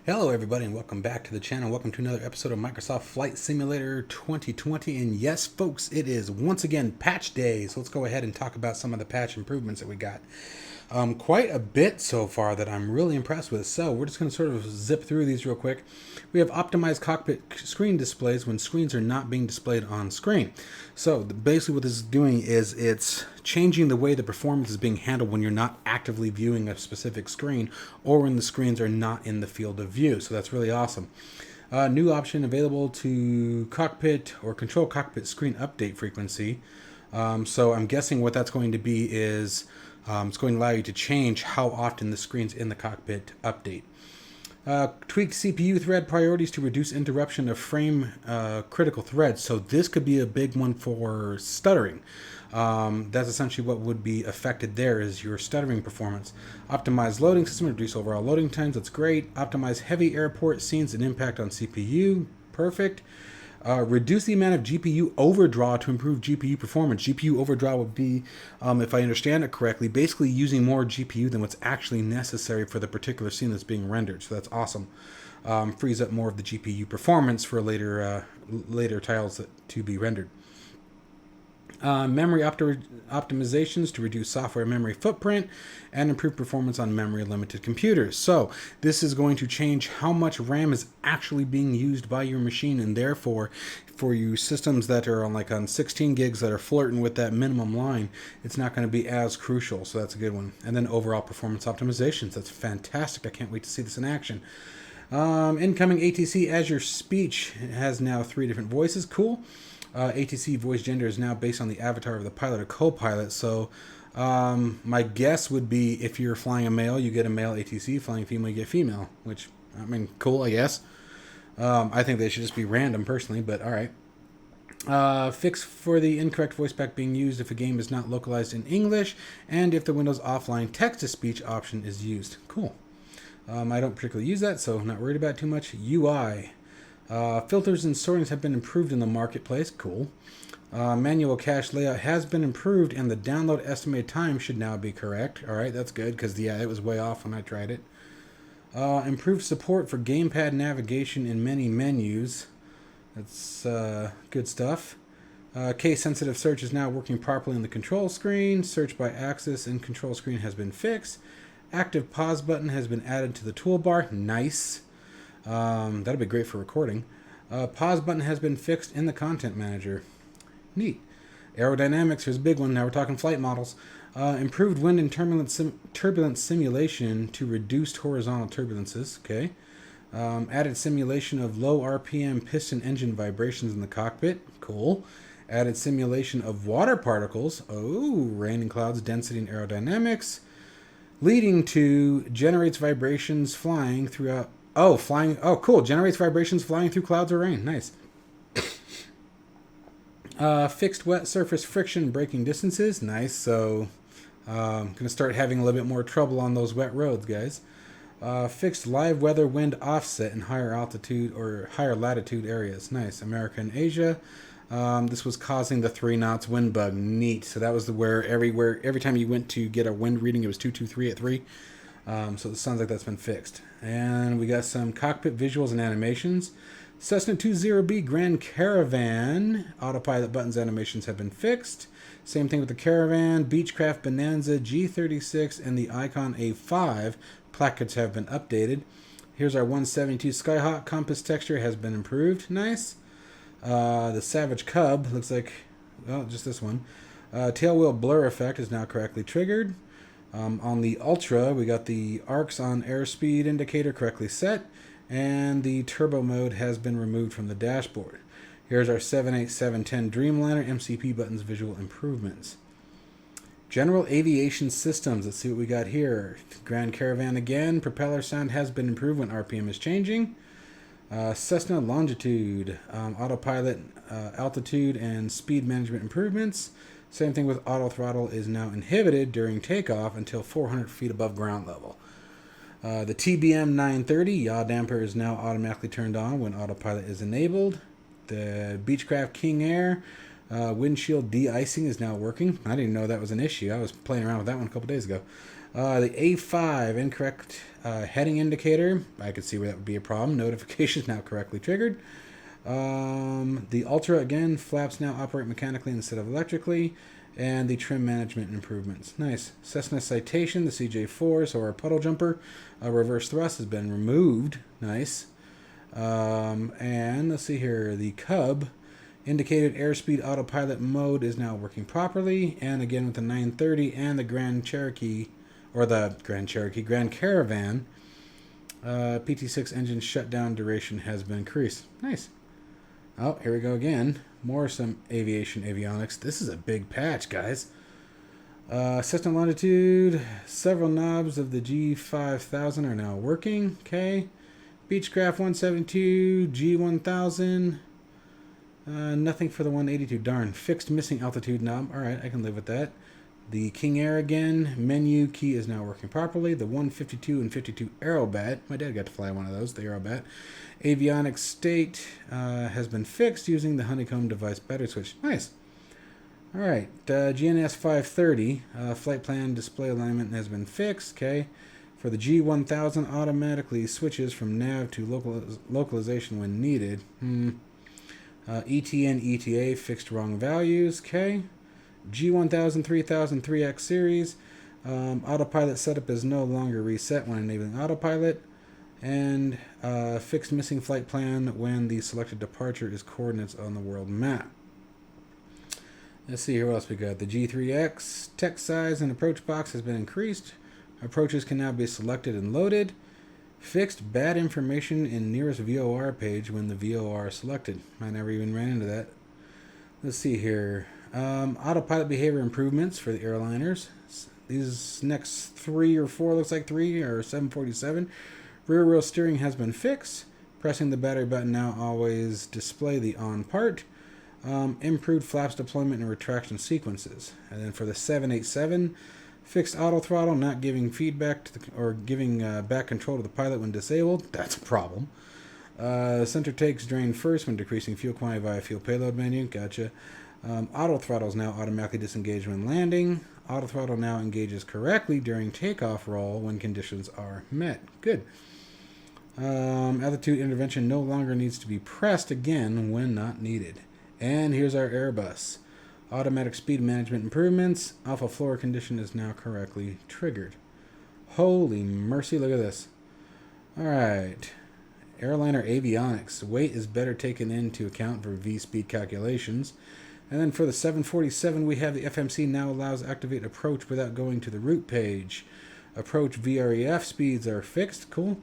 Hello everybody and welcome back to the channel. Welcome to another episode of Microsoft Flight Simulator 2020. And yes folks, it is once again patch day. So let's go ahead and talk about some of the patch improvements that we got. Quite a bit so far that I'm really impressed with. So we're just going to sort of zip through these real quick. We have optimized cockpit screen displays when screens are not being displayed on screen. So basically what this is doing is it's changing the way the performance is being handled when you're not actively viewing a specific screen or when the screens are not in the field of view. So that's really awesome. New option available to cockpit or control cockpit screen update frequency. So I'm guessing what that's going to be is it's going to allow you to change how often the screens in the cockpit update. Tweak CPU thread priorities to reduce interruption of frame critical threads. So this could be a big one for stuttering. That's essentially what would be affected there is your stuttering performance. Optimize loading system, reduce overall loading times. That's great. Optimize heavy airport scenes and impact on CPU. Perfect. Reduce the amount of GPU overdraw to improve GPU performance. GPU overdraw would be, if I understand it correctly, basically using more GPU than what's actually necessary for the particular scene that's being rendered. So that's awesome. Frees up more of the GPU performance for later tiles to be rendered. Memory optimizations to reduce software memory footprint and improve performance on memory limited computers. So this is going to change how much RAM is actually being used by your machine, and therefore for you systems that are on 16 gigs that are flirting with that minimum line, it's not going to be as crucial. So that's a good one. And then overall performance optimizations. That's fantastic. I can't wait to see this in action. Incoming ATC Azure Speech has now 3 different voices. Cool. ATC voice gender is now based on the avatar of the pilot or co-pilot. So my guess would be if you're flying a male, you get a male ATC. Flying a female, you get female. Which, I mean, cool, I guess. I think they should just be random personally, but all right. Fix for the incorrect voice pack being used if a game is not localized in English and if the Windows offline text-to-speech option is used. Cool. I don't particularly use that, so I'm not worried about it too much. UI. Filters and sortings have been improved in the marketplace. Cool. Manual cache layout has been improved, and the download estimated time should now be correct. All right, that's good, because, yeah, it was way off when I tried it. Improved support for gamepad navigation in many menus. That's good stuff. Case-sensitive search is now working properly on the control screen. Search by axis and control screen has been fixed. Active pause button has been added to the toolbar. Nice. That'll be great for recording. Pause button has been fixed in the content manager. Neat. Aerodynamics, here's a big one. Now we're talking flight models. Improved wind and turbulence simulation to reduced horizontal turbulences. Okay. Added simulation of low RPM piston engine vibrations in the cockpit. Cool. Added simulation of water particles. Oh, rain and clouds, density and aerodynamics. Leading to generates vibrations flying throughout. Oh, flying. Oh, cool. Generates vibrations flying through clouds or rain. Nice. Fixed wet surface friction braking distances. Nice. So, going to start having a little bit more trouble on those wet roads, guys. Fixed live weather wind offset in higher altitude or higher latitude areas. Nice. America and Asia. This was causing the 3 knots wind bug. Neat. So that was where every time you went to get a wind reading, it was 223 at 3. So it sounds like that's been fixed. And we got some cockpit visuals and animations. Cessna 20B Grand Caravan autopilot buttons animations have been fixed. Same thing with the Caravan, Beechcraft Bonanza G36, and the Icon A5 plackets have been updated. Here's our 172 Skyhawk compass texture has been improved. Nice. The Savage Cub looks like, well, just this one. Tailwheel blur effect is now correctly triggered. On the Ultra, we got the arcs on airspeed indicator correctly set, and the turbo mode has been removed from the dashboard. Here's our 78710 Dreamliner MCP buttons visual improvements. General Aviation Systems, let's see what we got here. Grand Caravan again, propeller sound has been improved when RPM is changing. Cessna Longitude, autopilot altitude and speed management improvements. Same thing with auto throttle is now inhibited during takeoff until 400 feet above ground level. The TBM 930 yaw damper is now automatically turned on when autopilot is enabled. The Beechcraft King Air windshield de-icing is now working. I didn't know that was an issue. I was playing around with that one a couple days ago. The A5 incorrect heading indicator. I could see where that would be a problem. Notification is now correctly triggered. The Ultra, again, flaps now operate mechanically instead of electrically. And the trim management improvements. Nice. Cessna Citation, the CJ4, so our puddle jumper reverse thrust has been removed. Nice. And let's see here. The Cub indicated airspeed autopilot mode is now working properly. And again with the 930 and the Grand Cherokee, or the Grand Caravan, PT6 engine shutdown duration has been increased. Nice. Oh, here we go again. Some Aviation Avionics. This is a big patch, guys. System longitude. Several knobs of the G5000 are now working. Okay. Beechcraft 172, G1000. Nothing for the 182. Darn. Fixed missing altitude knob. Alright, I can live with that. The King Air again. Menu key is now working properly. The 152 and 52 Aerobat. My dad got to fly one of those, the Aerobat. Avionics state has been fixed using the honeycomb device battery switch. Nice. Alright. GNS 530. Flight plan display alignment has been fixed. Okay. For the G1000, automatically switches from nav to localization when needed. ET and ETA fixed wrong values. Okay. G1000, 3000, 3X series. Autopilot setup is no longer reset when enabling autopilot. And fixed missing flight plan when the selected departure is coordinates on the world map. Let's see here what else we got. The G3X text size and approach box has been increased. Approaches can now be selected and loaded. Fixed bad information in nearest VOR page when the VOR is selected. I never even ran into that. Let's see here. Autopilot behavior improvements for the airliners. These next 3 or 4, looks like 3, are 747. Rear wheel steering has been fixed. Pressing the battery button now always display the on part. Improved flaps deployment and retraction sequences. And then for the 787, fixed auto throttle, not giving feedback to or giving back control to the pilot when disabled. That's a problem. Center takes drain first when decreasing fuel quantity via fuel payload menu. Gotcha. Auto throttle is now automatically disengaged when landing. Auto throttle now engages correctly during takeoff roll when conditions are met. Good. Altitude intervention no longer needs to be pressed again when not needed. And here's our Airbus. Automatic speed management improvements. Alpha floor condition is now correctly triggered. Holy mercy, look at this. Alright. Airliner avionics. Weight is better taken into account for V-speed calculations. And then for the 747, we have the FMC now allows activate approach without going to the route page. Approach VREF speeds are fixed. Cool.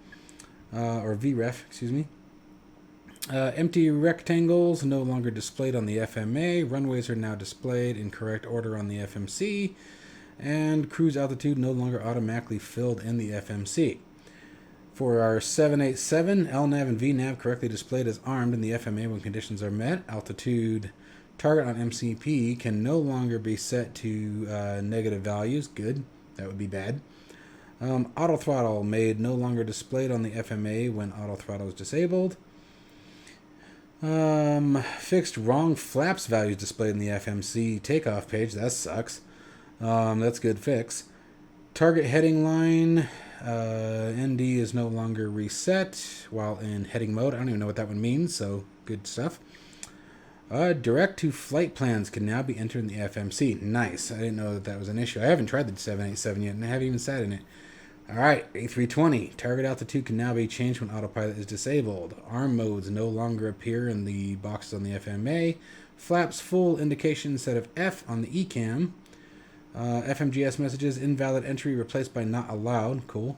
Or VREF, excuse me. Empty rectangles no longer displayed on the FMA. Runways are now displayed in correct order on the FMC. And cruise altitude no longer automatically filled in the FMC. For our 787, LNAV and VNAV correctly displayed as armed in the FMA when conditions are met. Altitude target on MCP can no longer be set to negative values. Good. That would be bad. Auto throttle made no longer displayed on the FMA when auto throttle is disabled. Fixed wrong flaps values displayed in the FMC takeoff page. That sucks. That's a good fix. Target heading line. ND is no longer reset while in heading mode. I don't even know what that one means, so good stuff. Direct to flight plans can now be entered in the FMC. Nice. I didn't know that was an issue. I haven't tried the 787 yet, and I haven't even sat in it. Alright, A320. Target altitude can now be changed when autopilot is disabled. Arm modes no longer appear in the boxes on the FMA. Flaps full indication instead of F on the ECAM. FMGS messages invalid entry replaced by not allowed. Cool.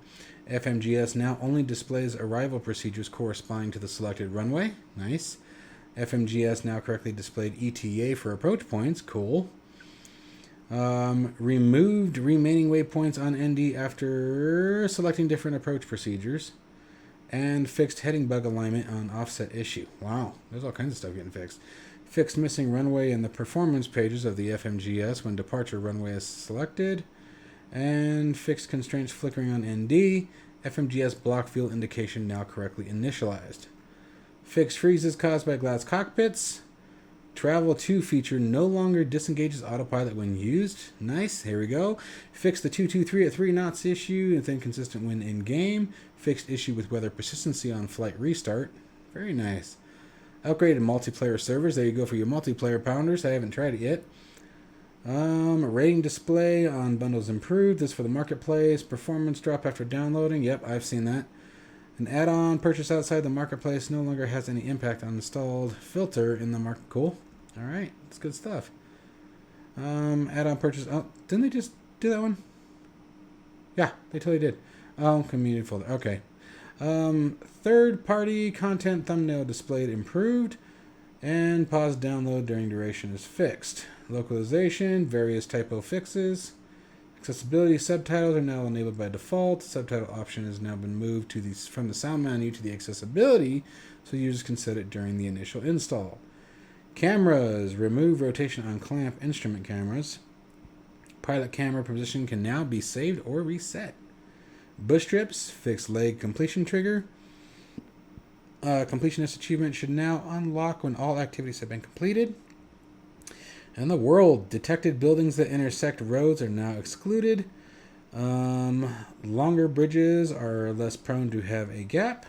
FMGS now only displays arrival procedures corresponding to the selected runway. Nice. FMGS now correctly displayed ETA for approach points. Cool. Removed remaining waypoints on ND after selecting different approach procedures. And fixed heading bug alignment on offset issue. Wow, there's all kinds of stuff getting fixed. Fixed missing runway in the performance pages of the FMGS when departure runway is selected. And fixed constraints flickering on ND. FMGS block fuel indication now correctly initialized. Fixed freezes caused by glass cockpits. Travel 2 feature no longer disengages autopilot when used. Nice, here we go. Fix the 223 at 3 knots issue with inconsistent when in-game. Fixed issue with weather persistency on flight restart. Very nice. Upgraded multiplayer servers. There you go for your multiplayer pounders. I haven't tried it yet. Rating display on bundles improved. This for the marketplace. Performance drop after downloading. Yep, I've seen that. An add-on purchase outside the marketplace no longer has any impact on installed filter in the market. Cool. All right, that's good stuff. Add-on purchase. Oh, didn't they just do that one? Yeah, they totally did. Oh, community folder. Okay. Third-party content thumbnail displayed improved, and pause download during duration is fixed. Localization, various typo fixes. Accessibility subtitles are now enabled by default. Subtitle option has now been moved to from the sound menu to the accessibility, so users can set it during the initial install. Cameras, remove rotation on clamp instrument cameras. Pilot camera position can now be saved or reset. Bush trips, fixed leg completion trigger. Completionist achievement should now unlock when all activities have been completed. And the world, detected buildings that intersect roads are now excluded. Longer bridges are less prone to have a gap.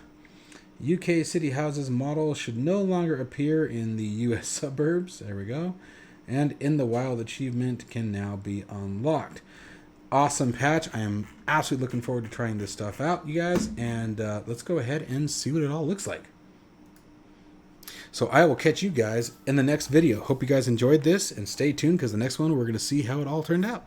UK city houses model should no longer appear in the US suburbs. There we go. And in the wild achievement can now be unlocked. Awesome patch. I am absolutely looking forward to trying this stuff out, you guys. And let's go ahead and see what it all looks like. So I will catch you guys in the next video. Hope you guys enjoyed this, and stay tuned because the next one we're going to see how it all turned out.